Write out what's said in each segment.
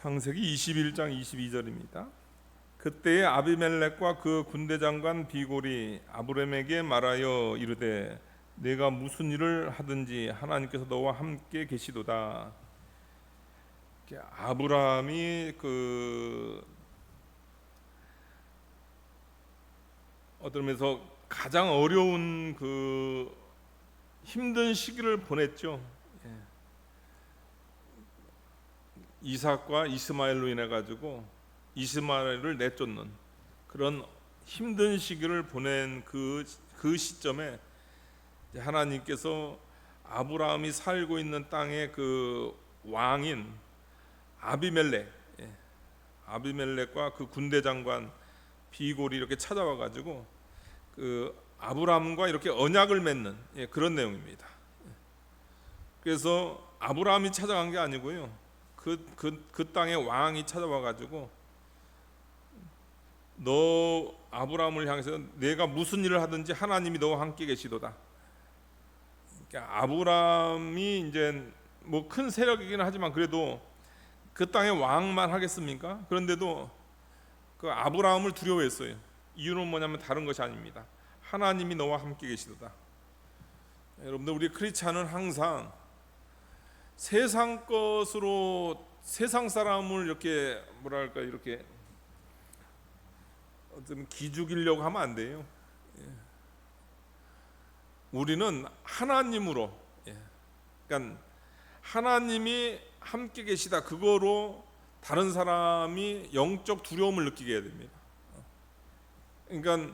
창세기 21장 22절입니다. 그때에 아비멜렉과 그 군대 장관 비골이 아브람에게 말하여 이르되 내가 무슨 일을 하든지 하나님께서 너와 함께 계시도다. 아브람이 어떤 면에서 가장 어려운 힘든 시기를 보냈죠. 이삭과 이스마엘로 인해 가지고 이스마엘을 내쫓는 그런 힘든 시기를 보낸 그 시점에 하나님께서 아브라함이 살고 있는 땅의 왕인 아비멜렉과 그 군대 장관 비골이 이렇게 찾아와 가지고 아브라함과 이렇게 언약을 맺는 그런 내용입니다. 그래서 아브라함이 찾아간 게 아니고요. 그 땅의 왕이 찾아와 가지고 너 아브라함을 향해서 내가 무슨 일을 하든지 하나님이 너와 함께 계시도다. 그러니까 아브라함이 이제 뭐 큰 세력이긴 하지만 그래도 그 땅의 왕만 하겠습니까? 그런데도 그 아브라함을 두려워했어요. 이유는 뭐냐면 다른 것이 아닙니다. 하나님이 너와 함께 계시도다. 여러분들, 우리 크리스찬은 항상 세상 것으로 세상 사람을 이렇게 이렇게 좀 기죽이려고 하면 안 돼요. 우리는 하나님으로, 그러니까 하나님이 함께 계시다, 그거로 다른 사람이 영적 두려움을 느끼게 해야 됩니다. 그러니까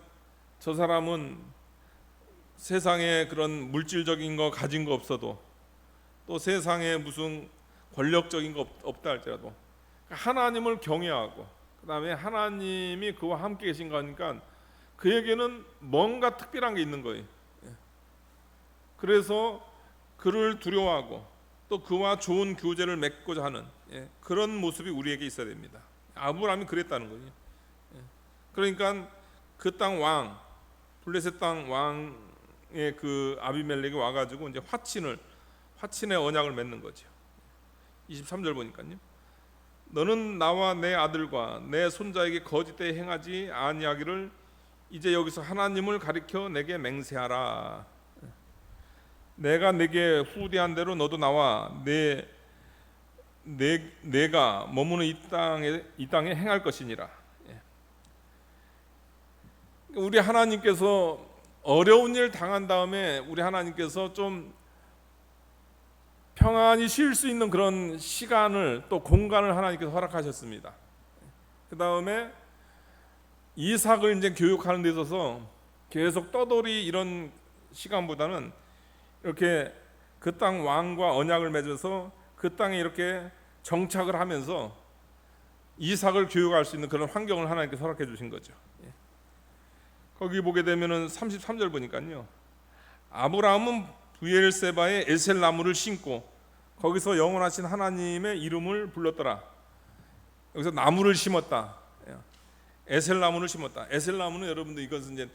저 사람은 세상에 그런 물질적인 거 가진 거 없어도, 또 세상에 무슨 권력적인 거 없다 할지라도 하나님을 경외하고 그 다음에 하나님이 그와 함께 계신 거니까 그에게는 뭔가 특별한 게 있는 거예요. 그래서 그를 두려워하고 또 그와 좋은 교제를 맺고자 하는 그런 모습이 우리에게 있어야 됩니다. 아브라함이 그랬다는 거예요. 그러니까 그 땅 왕, 블레셋 땅 왕의 그 아비멜렉이 와가지고 이제 화친의 언약을 맺는 거죠. 23절 보니까요. 너는 나와 내 아들과 내 손자에게 거짓되이 행하지 아니하기를 이제 여기서 하나님을 가리켜 내게 맹세하라. 내가 내게 후대한 대로 너도 나와 내가 머무는 이 땅에 행할 것이니라. 우리 하나님께서 어려운 일 당한 다음에 우리 하나님께서 좀 평안히 쉴 수 있는 그런 시간을 또 공간을 하나님께서 허락하셨습니다. 그 다음에 이삭을 이제 교육하는 데 있어서 계속 떠돌이 이런 시간보다는 이렇게 그 땅 왕과 언약을 맺어서 그 땅에 이렇게 정착을 하면서 이삭을 교육할 수 있는 그런 환경을 하나님께서 허락해 주신 거죠. 거기 보게 되면은 33절 보니까요. 아브라함은 브엘세바에 에셀나무를 심고 거기서 영원하신 하나님의 이름을 불렀더라. 여기서 나무를 심었다. 에셀나무를 심었다. 에셀나무는 여러분들 이것은 이제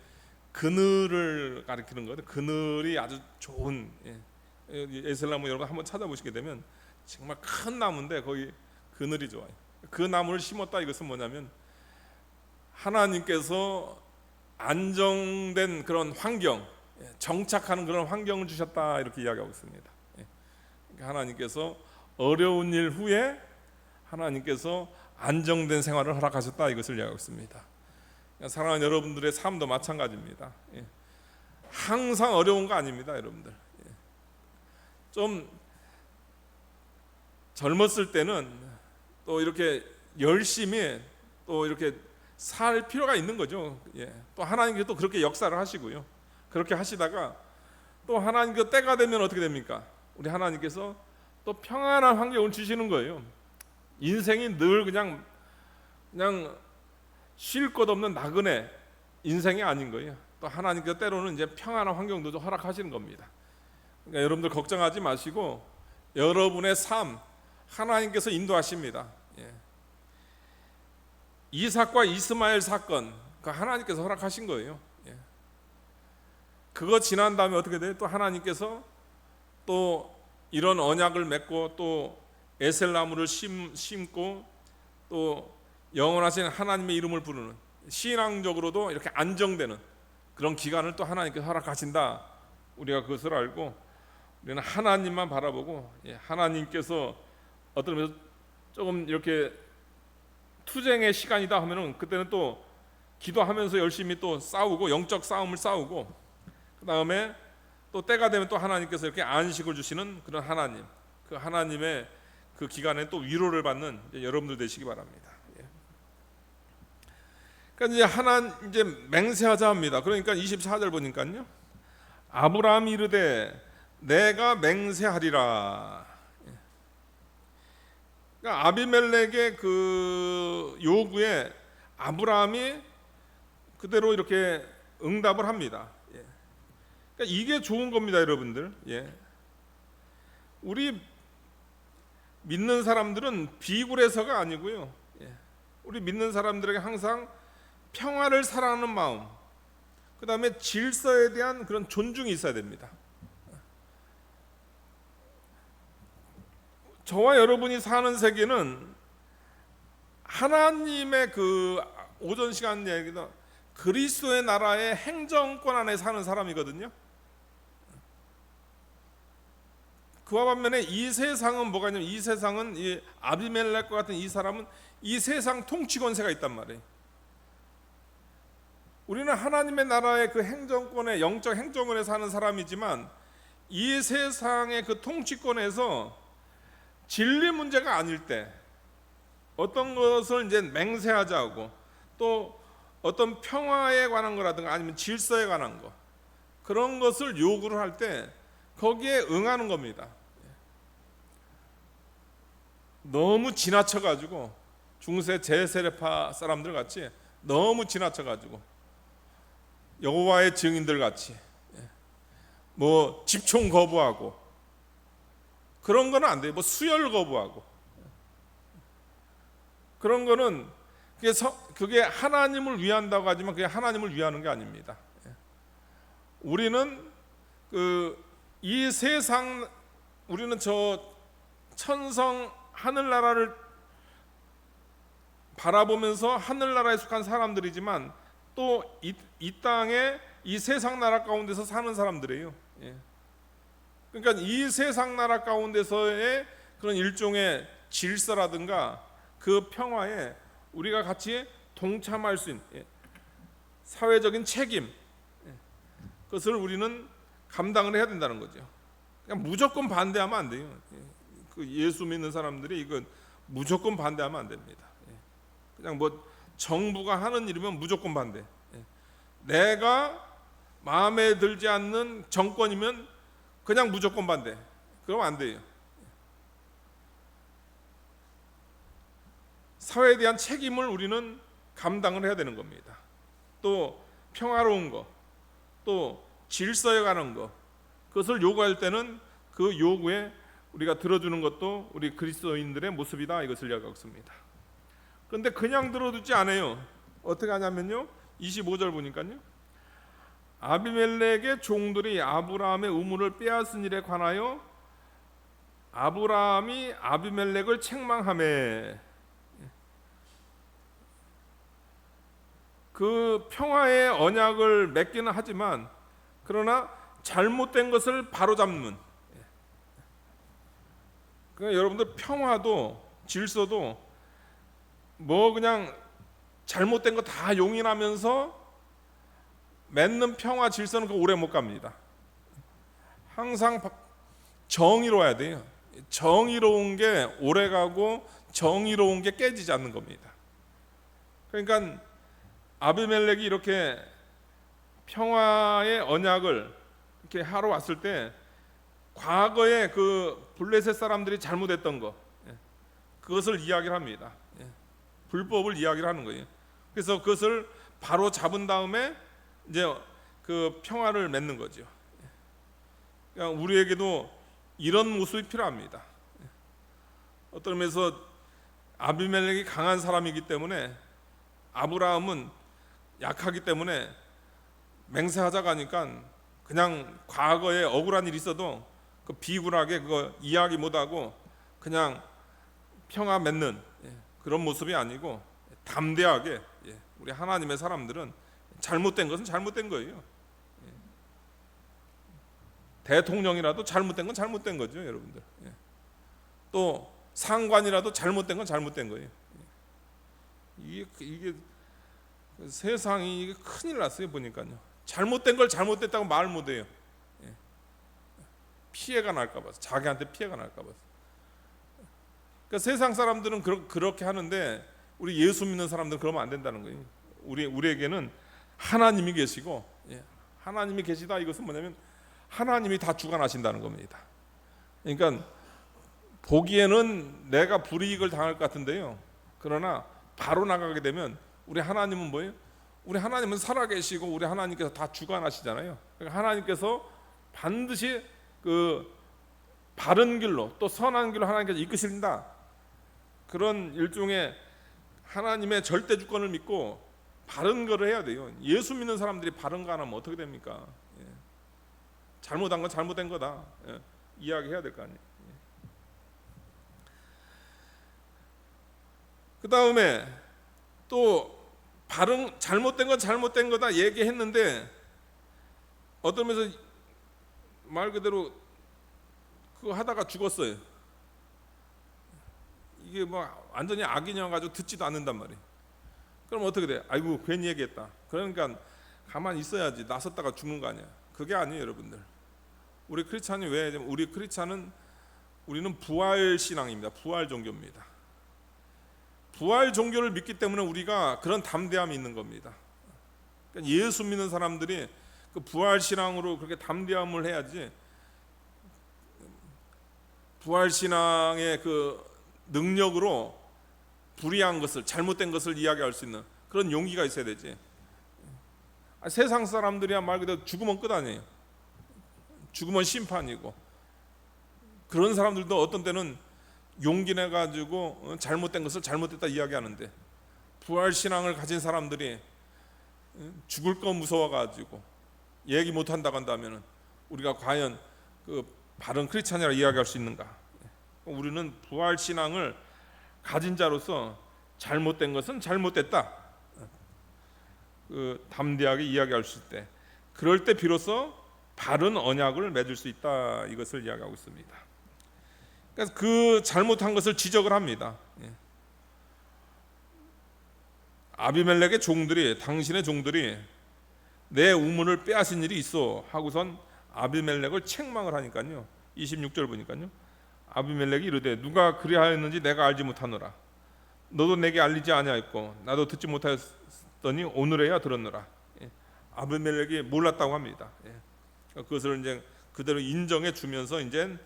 그늘을 가리키는 거예요. 그늘이 아주 좋은 에셀나무 여러분 한번 찾아보시게 되면 정말 큰 나무인데 거기 그늘이 좋아요. 그 나무를 심었다. 이것은 뭐냐면 하나님께서 안정된 그런 환경, 정착하는 그런 환경을 주셨다, 이렇게 이야기하고 있습니다. 그러니까 하나님께서 어려운 일 후에 하나님께서 안정된 생활을 허락하셨다, 이것을 이야기하고 있습니다. 그러니까 사랑하는 여러분들의 삶도 마찬가지입니다. 항상 어려운 거 아닙니다, 여러분들. 좀 젊었을 때는 또 이렇게 열심히 또 이렇게 살 필요가 있는 거죠. 또 하나님께서 또 그렇게 역사를 하시고요. 그렇게 하시다가 또 하나님께서 때가 되면 어떻게 됩니까? 우리 하나님께서 또 평안한 환경을 주시는 거예요. 인생이 늘 그냥 쉴 것 없는 나그네 인생이 아닌 거예요. 또 하나님께서 때로는 이제 평안한 환경도 좀 허락하시는 겁니다. 그러니까 여러분들 걱정하지 마시고 여러분의 삶 하나님께서 인도하십니다. 이삭과 이스마엘 사건, 그 하나님께서 허락하신 거예요. 그거 지난 다음에 어떻게 돼요? 또 하나님께서 또 이런 언약을 맺고 또 에셀나무를 심고 또 영원하신 하나님의 이름을 부르는, 신앙적으로도 이렇게 안정되는 그런 기간을 또 하나님께서 허락하신다. 우리가 그것을 알고 우리는 하나님만 바라보고, 하나님께서 어떤 면에서 조금 이렇게 투쟁의 시간이다 하면은 그때는 또 기도하면서 열심히 또 싸우고, 영적 싸움을 싸우고, 그 다음에 또 때가 되면 또 하나님께서 이렇게 안식을 주시는 그런 하나님, 그 하나님의 그 기간에 또 위로를 받는 여러분들 되시기 바랍니다. 그러니까 이제 맹세하자 합니다. 그러니까 24절 보니까요, 아브라함이 이르되 내가 맹세하리라. 그러니까 아비멜렉의 그 요구에 아브라함이 그대로 이렇게 응답을 합니다. 그러니까 이게 좋은 겁니다, 여러분들. 우리 믿는 사람들은 비굴해서가 아니고요. 우리 믿는 사람들에게 항상 평화를 사랑하는 마음, 그 다음에 질서에 대한 그런 존중이 있어야 됩니다. 저와 여러분이 사는 세계는 하나님의 그 오전 시간 얘기도 그리스도의 나라의 행정권 안에 사는 사람이거든요. 그와 반면에 이 세상은 뭐가 있냐면, 이 세상은 이 아비멜렉과 같은 이 사람은 이 세상 통치 권세가 있단 말이에요. 우리는 하나님의 나라의 그 행정권에, 영적 행정권에 사는 사람이지만 이 세상의 그 통치권에서 진리 문제가 아닐 때 어떤 것을 이제 맹세하자고, 또 어떤 평화에 관한 거라든가 아니면 질서에 관한 거, 그런 것을 요구를 할 때 거기에 응하는 겁니다. 너무 지나쳐가지고 중세 제세례파 사람들 같이 너무 지나쳐가지고 여호와의 증인들 같이 뭐 집총 거부하고 그런 거는 안 돼요. 뭐 수혈 거부하고 그런 거는 그게 하나님을 위한다고 하지만 그게 하나님을 위하는 게 아닙니다. 우리는 이 세상, 우리는 저 천성 하늘나라를 바라보면서 하늘나라에 속한 사람들이지만 또 이 땅에 이 세상 나라 가운데서 사는 사람들이에요. 그러니까 이 세상 나라 가운데서의 그런 일종의 질서라든가 그 평화에 우리가 같이 동참할 수 있는 사회적인 책임, 그것을 우리는 감당을 해야 된다는 거죠. 그냥 무조건 반대하면 안 돼요. 그 예수 믿는 사람들이 이건 무조건 반대하면 안 됩니다. 그냥 뭐 정부가 하는 일이면 무조건 반대. 내가 마음에 들지 않는 정권이면 그냥 무조건 반대. 그러면 안 돼요. 사회에 대한 책임을 우리는 감당을 해야 되는 겁니다. 또 평화로운 거, 또 질서에 관한 거, 그것을 요구할 때는 그 요구에 우리가 들어주는 것도 우리 그리스도인들의 모습이다, 이것을 이야기하고 있습니다. 그런데 그냥 들어주지 않아요. 어떻게 하냐면요, 25절 보니까요, 아비멜렉의 종들이 아브라함의 우물을 빼앗은 일에 관하여 아브라함이 아비멜렉을 책망하매, 그 평화의 언약을 맺기는 하지만 그러나 잘못된 것을 바로잡는, 그러니까 여러분들 평화도 질서도 뭐 그냥 잘못된 거 다 용인하면서 맺는 평화 질서는 그 오래 못 갑니다. 항상 정의로워야 돼요. 정의로운 게 오래 가고 정의로운 게 깨지지 않는 겁니다. 그러니까 아비멜렉이 이렇게 평화의 언약을 이렇게 하러 왔을 때 과거에 그 블레셋 사람들이 잘못했던 거, 그것을 이야기를 합니다. 불법을 이야기를 하는 거예요. 그래서 그것을 바로 잡은 다음에 이제 그 평화를 맺는 거죠. 그러니까 우리에게도 이런 모습이 필요합니다. 어떤 의미에서 아비멜렉이 강한 사람이기 때문에 아브라함은 약하기 때문에 맹세하자고 하니까 그냥 과거에 억울한 일이 있어도 그 비굴하게 그거 이야기 못하고 그냥 평화 맺는 그런 모습이 아니고 담대하게, 우리 하나님의 사람들은 잘못된 것은 잘못된 거예요. 대통령이라도 잘못된 건 잘못된 거죠, 여러분들. 또 상관이라도 잘못된 건 잘못된 거예요. 이게 세상이 이게 큰일 났어요. 보니까요. 잘못된 걸 잘못됐다고 말 못해요. 피해가 날까 봐서, 자기한테 피해가 날까 봐서. 그러니까 세상 사람들은 그렇게 하는데 우리 예수 믿는 사람들은 그러면 안 된다는 거예요. 우리에게는 하나님이 계시고, 하나님이 계시다, 이것은 뭐냐면 하나님이 다 주관하신다는 겁니다. 그러니까 보기에는 내가 불이익을 당할 것 같은데요, 그러나 바로 나가게 되면 우리 하나님은 뭐예요? 우리 하나님은 살아계시고 우리 하나님께서 다 주관하시잖아요. 그러니까 하나님께서 반드시 그 바른 길로, 또 선한 길로 하나님께서 이끄신다, 그런 일종의 하나님의 절대 주권을 믿고 바른 거를 해야 돼요. 예수 믿는 사람들이 바른 거 안 하면 어떻게 됩니까? 잘못한 건 잘못된 거다, 이야기해야 될 거 아니에요. 그 다음에 또 잘못된 건 잘못된 거다 얘기했는데 어떤 면에서 말 그대로 그거 하다가 죽었어요. 이게 뭐 완전히 악인이어가지고 듣지도 않는단 말이에요. 그럼 어떻게 돼? 아이고 괜히 얘기했다. 그러니까 가만히 있어야지, 나섰다가 죽는 거 아니야. 그게 아니에요, 여러분들. 우리 크리스찬이 왜? 우리 크리스찬은 우리는 부활 신앙입니다. 부활 종교입니다. 부활 종교를 믿기 때문에 우리가 그런 담대함이 있는 겁니다. 그러니까 예수 믿는 사람들이 그 부활 신앙으로 그렇게 담대함을 해야지, 부활 신앙의 그 능력으로 불의한 것을, 잘못된 것을 이야기할 수 있는 그런 용기가 있어야 되지. 세상 사람들이야 말 그대로 죽으면 끝 아니에요. 죽으면 심판이고, 그런 사람들도 어떤 때는 용기 내 가지고 잘못된 것을 잘못됐다 이야기하는데, 부활 신앙을 가진 사람들이 죽을 거 무서워 가지고 얘기 못 한다고 한다면은 우리가 과연 그 바른 크리스찬이라 이야기할 수 있는가? 우리는 부활 신앙을 가진 자로서 잘못된 것은 잘못됐다, 그 담대하게 이야기할 수 있을 때, 그럴 때 비로소 바른 언약을 맺을 수 있다, 이것을 이야기하고 있습니다. 그래서 그 잘못한 것을 지적을 합니다. 아비멜렉의 종들이, 당신의 종들이 내 우물을 빼앗은 일이 있어 하고선 아비멜렉을 책망을 하니까요, 26절 보니까요, 아비멜렉이 이르되 누가 그리하였는지 내가 알지 못하노라. 너도 내게 알리지 아니하였고 나도 듣지 못하였더니 오늘에야 들었노라. 아비멜렉이 몰랐다고 합니다. 그것을 이제 그대로 인정해 주면서 이제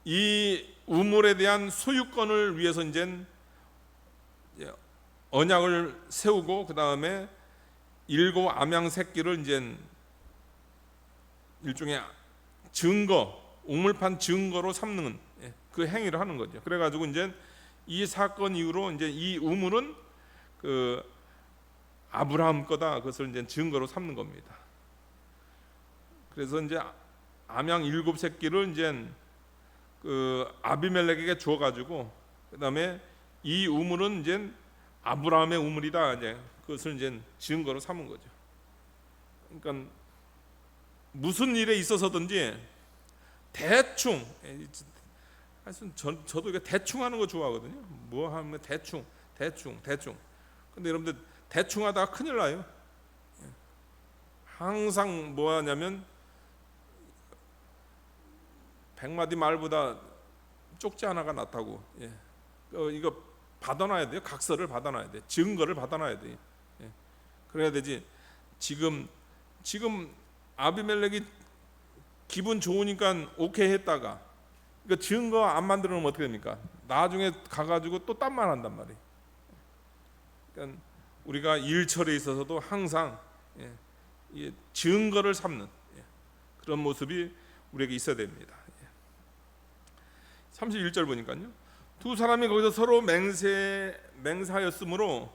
이 우물에 대한 소유권을 위해서 이제 언약을 세우고, 그 다음에 7 암양 새끼를 이제 일종의 증거, 우물판 증거로 삼는 그 행위를 하는 거죠. 그래가지고 이제 이 사건 이후로 이제 이 우물은 그 아브라함 거다, 그것을 이제 증거로 삼는 겁니다. 그래서 이제 암양 7 새끼를 이제 그 아비멜렉에게 줘가지고, 그 다음에 이 우물은 이제 아브라함의 우물이다, 이제 그것을 이제 증거로 삼은 거죠. 그러니까 무슨 일에 있어서든지 대충, 하여튼 저도 이게 대충 하는 거 좋아하거든요. 뭐 하면 대충. 근데 여러분들 대충 하다가 큰일 나요. 항상 뭐 하냐면 100마디 말보다 쪽지 하나가 낫다고. 이거 받아놔야 돼요. 각서를 받아놔야 돼. 증거를 받아놔야 돼. 그래야 되지. 지금 아비멜렉이 기분 좋으니까 오케이 했다가 그 증거 안 만들어 놓으면 어떻게 됩니까? 나중에 가가지고 또 딴 말 한단 말이에요. 그러니까 우리가 일처리에 있어서도 항상 증거를 삼는 그런 모습이 우리에게 있어야 됩니다. 31절 보니까요, 두 사람이 거기서 서로 맹세하였으므로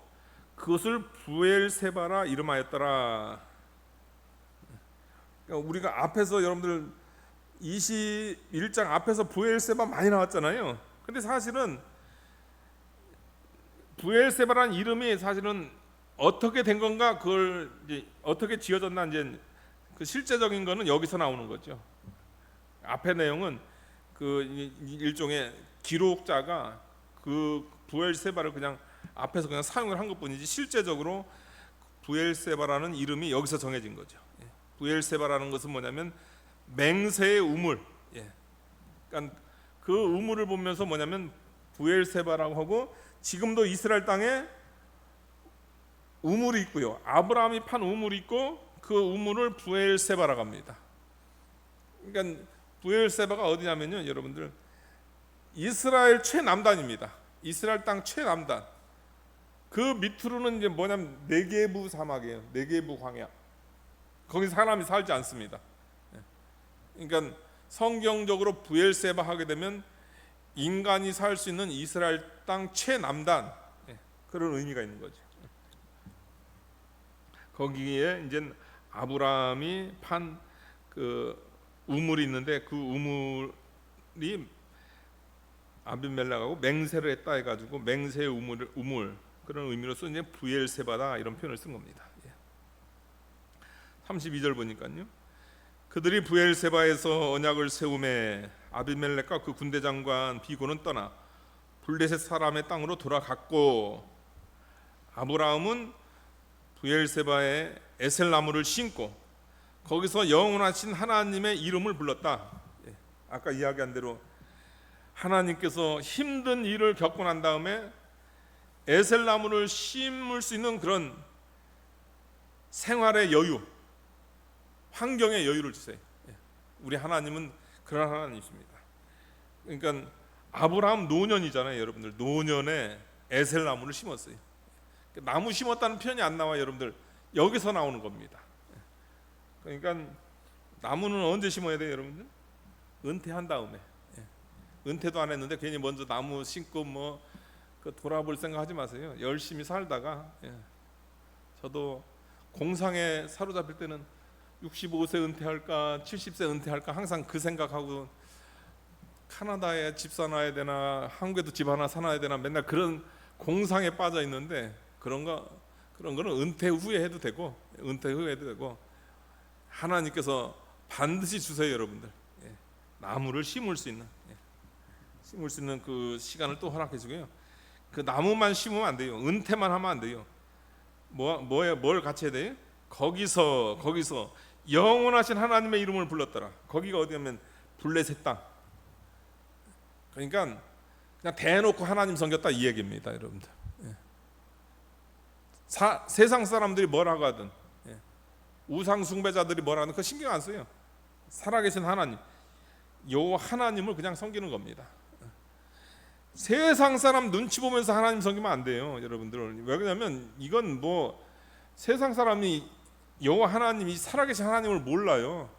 그것을 부엘세바라 이름하였더라. 그러니까 우리가 앞에서 여러분들 21장 앞에서 부엘세바 많이 나왔잖아요. 근데 사실은 부엘세바라는 이름이 사실은 어떻게 된 건가, 그걸 이제 어떻게 지어졌나, 이제 그 실제적인 거는 여기서 나오는 거죠. 앞의 내용은 그 일종의 기록자가 그 부엘세바를 그냥 앞에서 그냥 사용을 한 것뿐이지, 실제적으로 부엘세바라는 이름이 여기서 정해진 거죠. 부엘세바라는 것은 뭐냐면 맹세의 우물. 그러니까 그 우물을 보면서 뭐냐면 부엘세바라고 하고, 지금도 이스라엘 땅에 우물이 있고요. 아브라함이 판 우물이 있고, 그 우물을 부엘세바라고 합니다. 그러니까 부엘세바가 어디냐면요, 여러분들, 이스라엘 최남단입니다. 이스라엘 땅 최남단. 그 밑으로는 이제 뭐냐면 네게부 사막이에요. 네게부 광야. 거기 사람이 살지 않습니다. 그러니까 성경적으로 부엘세바 하게 되면 인간이 살 수 있는 이스라엘 땅 최남단, 그런 의미가 있는 거죠. 거기에 이제 아브라함이 판 그 우물이 있는데, 그 우물이 아비멜렉하고 맹세를 했다 해가지고 맹세의 우물, 그런 의미로서 이제 부엘세바다 이런 표현을 쓴 겁니다. 32절 보니까요, 그들이 부엘세바에서 언약을 세우매 아비멜렉과 그 군대 장관 비고는 떠나 블레셋 사람의 땅으로 돌아갔고, 아브라함은 부엘세바에 에셀나무를 심고 거기서 영원하신 하나님의 이름을 불렀다. 아까 이야기한 대로 하나님께서 힘든 일을 겪고 난 다음에 에셀나무를 심을 수 있는 그런 생활의 여유, 환경의 여유를 주세요. 우리 하나님은 그런 하나님이십니다. 그러니까 아브라함 노년이잖아요, 여러분들. 노년에 에셀나무를 심었어요. 나무 심었다는 표현이 안 나와요, 여러분들. 여기서 나오는 겁니다. 그러니까 나무는 언제 심어야 돼요, 여러분들? 은퇴한 다음에. 은퇴도 안 했는데 괜히 먼저 나무 심고 뭐 돌아볼 생각 하지 마세요. 열심히 살다가, 저도 공상에 사로잡힐 때는 65세 은퇴할까 70세 은퇴할까 항상 그 생각하고, 카나다에 집 사놔야 되나 한국에도 집 하나 사놔야 되나 맨날 그런 공상에 빠져 있는데, 그런 거는 은퇴 후에 해도 되고, 하나님께서 반드시 주세요, 여러분들. 나무를 심을 수 있는 그 시간을 또 허락해 주고요. 그 나무만 심으면 안 돼요. 은퇴만 하면 안 돼요. 뭘 같이 해야 돼요? 거기서 영원하신 하나님의 이름을 불렀더라. 거기가 어디냐면 블레셋 땅. 그러니까 그냥 대놓고 하나님 섬겼다 이 얘기입니다, 여러분들. 세상 사람들이 뭐라고 하든, 우상 숭배자들이 뭐라 하든 그거 신경 안 써요. 살아계신 하나님, 요 하나님을 그냥 섬기는 겁니다. 세상 사람 눈치 보면서 하나님 섬기면 안 돼요, 여러분들. 왜 그러냐면 이건 뭐 세상 사람이 여호와 하나님이 살아계신 하나님을 몰라요.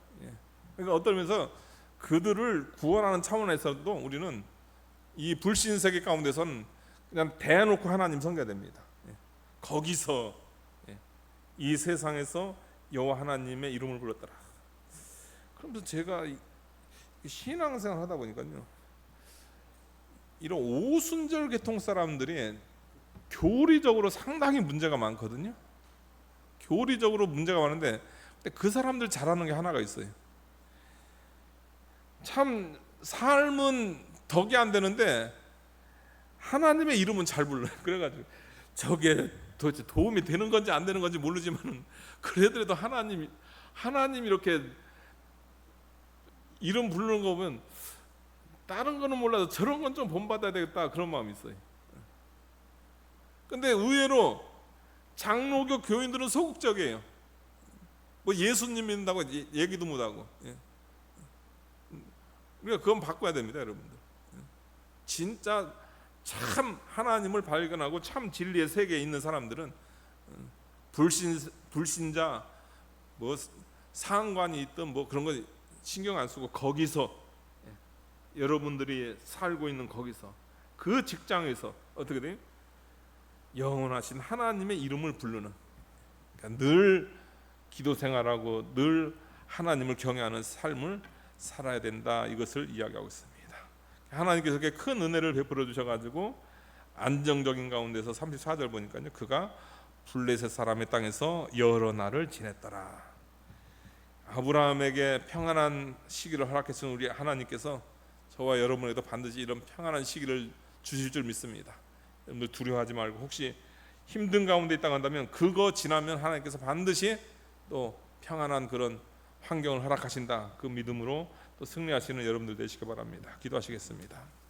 그러니까 어떤 면에서 그들을 구원하는 차원에서도 우리는 이 불신 세계 가운데서는 그냥 대놓고 하나님 섬겨야 됩니다. 거기서 이 세상에서 여호와 하나님의 이름을 불렀더라. 그러면서 제가 신앙생활 하다 보니까요, 이런 오순절 계통 사람들이 교리적으로 상당히 문제가 많거든요. 교리적으로 문제가 많은데, 근데 그 사람들 잘하는 게 하나가 있어요. 참 삶은 덕이 안 되는데 하나님의 이름은 잘 불러요. 그래가지고 저게 도대체 도움이 되는 건지 안 되는 건지 모르지만 그래도 하나님 이렇게 이름 부르는 거 보면 다른 거는 몰라도 저런 건 좀 본받아야 되겠다, 그런 마음이 있어요. 근데 의외로 장로교 교인들은 소극적이에요. 뭐 예수님 믿는다고 얘기도 못하고. 우리가 그건 바꿔야 됩니다, 여러분들. 진짜 참 하나님을 발견하고 참 진리의 세계에 있는 사람들은 불신자 뭐 상관이 있든 뭐 그런 거 신경 안 쓰고, 거기서 여러분들이 살고 있는 거기서 그 직장에서 어떻게 돼요? 영원하신 하나님의 이름을 부르는, 그러니까 늘 기도 생활하고 늘 하나님을 경외하는 삶을 살아야 된다, 이것을 이야기하고 있습니다. 하나님께서 큰 은혜를 베풀어 주셔가지고 안정적인 가운데서 34절 보니까요, 그가 블레셋 사람의 땅에서 여러 날을 지냈더라. 아브라함에게 평안한 시기를 허락해준 우리 하나님께서 저와 여러분에게도 반드시 이런 평안한 시기를 주실 줄 믿습니다. 여러분들 두려워하지 말고, 혹시 힘든 가운데 있다고 한다면 그거 지나면 하나님께서 반드시 또 평안한 그런 환경을 허락하신다, 그 믿음으로 또 승리하시는 여러분들 되시기 바랍니다. 기도하시겠습니다.